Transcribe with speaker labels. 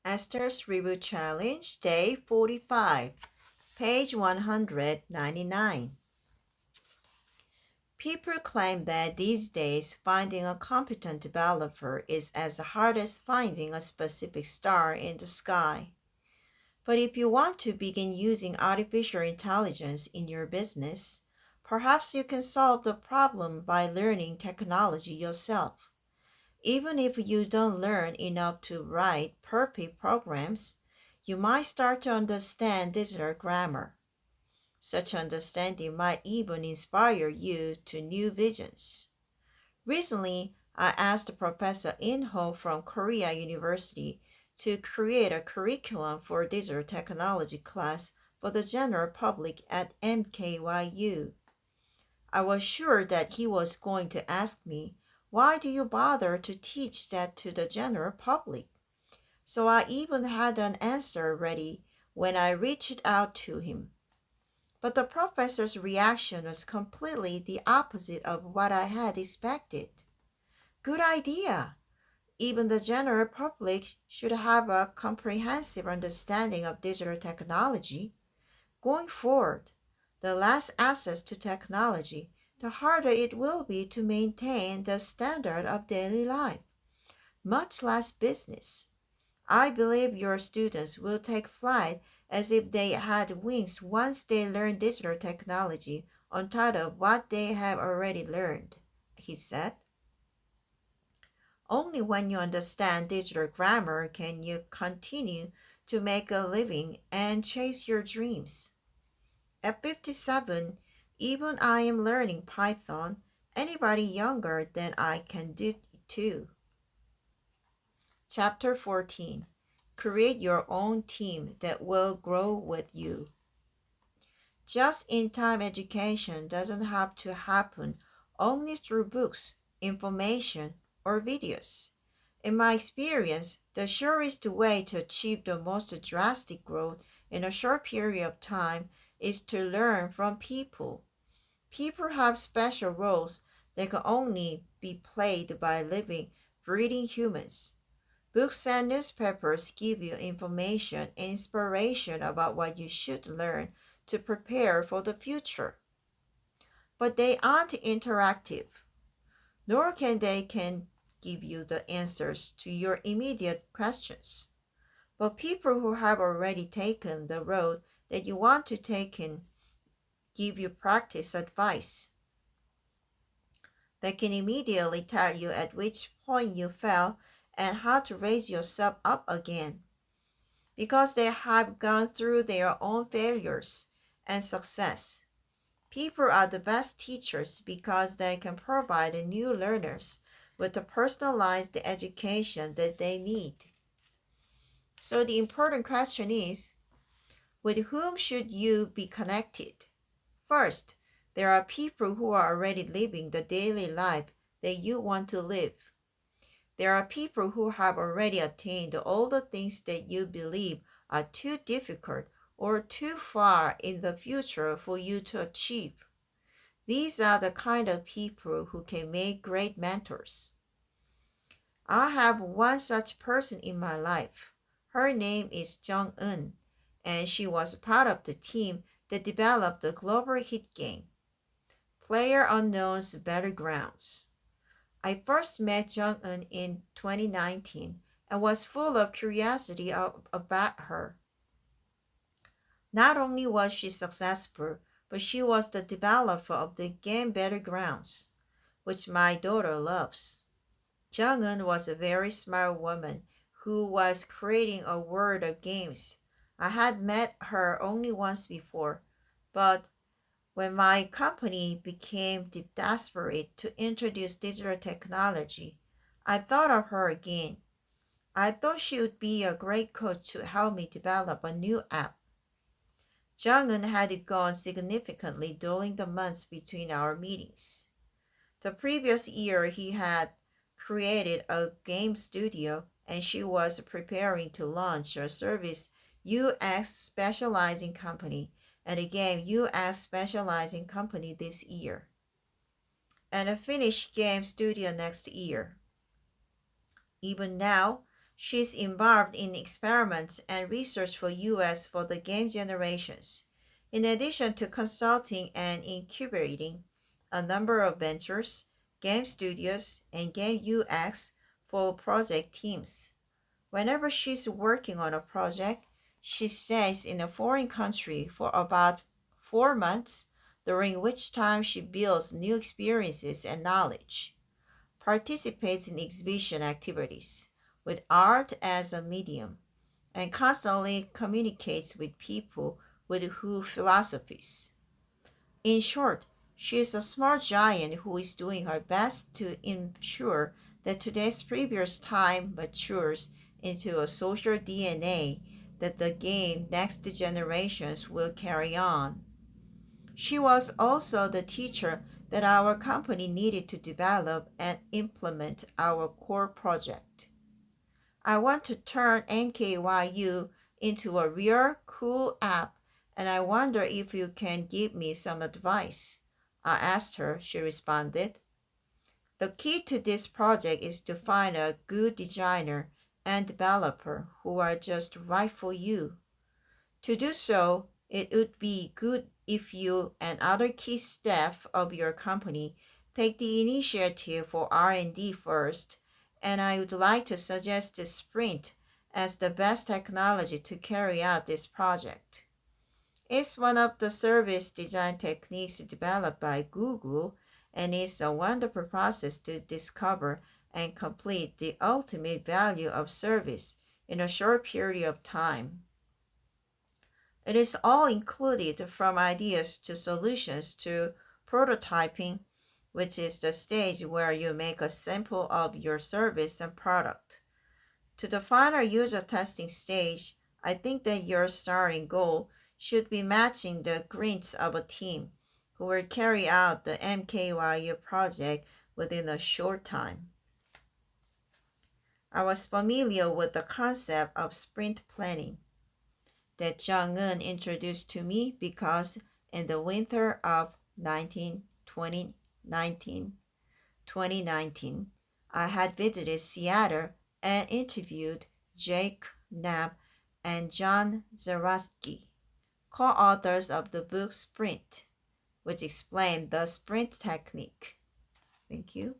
Speaker 1: Esther's Reboot Challenge, Day 45, page 199. People claim that these days finding a competent developer is as hard as finding a specific star in the sky. But if you want to begin using artificial intelligence in your business, perhaps you can solve the problem by learning technology yourself. Even if you don't learn enough to write perfect programs, you might start to understand digital grammar. Such understanding might even inspire you to new visions. Recently, I asked Professor In Ho from Korea University to create a curriculum for digital technology class for the general public at MKYU. I was sure that he was going to ask me, why do you bother to teach that to the general public? So I even had an answer ready when I reached out to him. But the professor's reaction was completely the opposite of what I had expected. Good idea! Even the general public should have a comprehensive understanding of digital technology. Going forward, the less access to technology, the harder it will be to maintain the standard of daily life, much less business. I believe your students will take flight as if they had wings once they learn digital technology on top of what they have already learned, he said. Only when you understand digital grammar can you continue to make a living and chase your dreams. At 57, even I am learning Python. Anybody younger than I can do it too. Chapter 14. Create your own team that will grow with you. Just-in-time education doesn't have to happen only through books, information, or videos. In my experience, the surest way to achieve the most drastic growth in a short period of time is to learn from people. People have special roles that can only be played by living, breathing humans. Books and newspapers give you information and inspiration about what you should learn to prepare for the future. But they aren't interactive, nor can give you the answers to your immediate questions. But people who have already taken the road that you want to take can give you practice advice. They can immediately tell you at which point you fell and how to raise yourself up again, because they have gone through their own failures and success. People are the best teachers because they can provide new learners with the personalized education that they need. So the important question is, with whom should you be connected? First, there are people who are already living the daily life that you want to live. There are people who have already attained all the things that you believe are too difficult or too far in the future for you to achieve. These are the kind of people who can make great mentors. I have one such person in my life. Her name is Jung Eun, and she was part of the team that developed the global hit game, PlayerUnknown's Battlegrounds. I first met Jung Eun in 2019 and was full of curiosity about her. Not only was she successful, but she was the developer of the game Battlegrounds, which my daughter loves. Jung Eun was a very smart woman who was creating a world of games. I had met her only once before, but when my company became desperate to introduce digital technology, I thought of her again. I thought she would be a great coach to help me develop a new app. Jung-un had gone significantly during the months between our meetings. The previous year he had created a game studio and she was preparing to launch a service UX specializing company and a game UX specializing company this year, and a finished game studio next year. Even now, She's involved in experiments and research for US for the game generations, in addition to consulting and incubating a number of ventures, game studios, and game UX for project teams. Whenever she's working on a project, she stays in a foreign country for about 4 months, during which time she builds new experiences and knowledge, participates in exhibition activities with art as a medium, and constantly communicates with people with who philosophies. In short, she is a smart giant who is doing her best to ensure that today's previous time matures into a social DNA that the game next generations will carry on. She was also the teacher that our company needed to develop and implement our core project. I want to turn MKYU into a real cool app, and I wonder if you can give me some advice. I asked her. She responded. The key to this project is to find a good designer and developer who are just right for you. To do so, it would be good if you and other key staff of your company take the initiative for R&D first, and I would like to suggest the Sprint as the best technology to carry out this project. It's one of the service design techniques developed by Google, and it's a wonderful process to discover and complete the ultimate value of service in a short period of time. It is all included from ideas to solutions to prototyping, which is the stage where you make a sample of your service and product, to the final user testing stage. I think that your starting goal should be matching the grinds of a team who will carry out the MKYU project within a short time. I was familiar with the concept of sprint planning that Jung-un introduced to me because in the winter of 2019, I had visited Seattle and interviewed Jake Knapp and John Zaratsky, co-authors of the book Sprint, which explained the sprint technique. Thank you.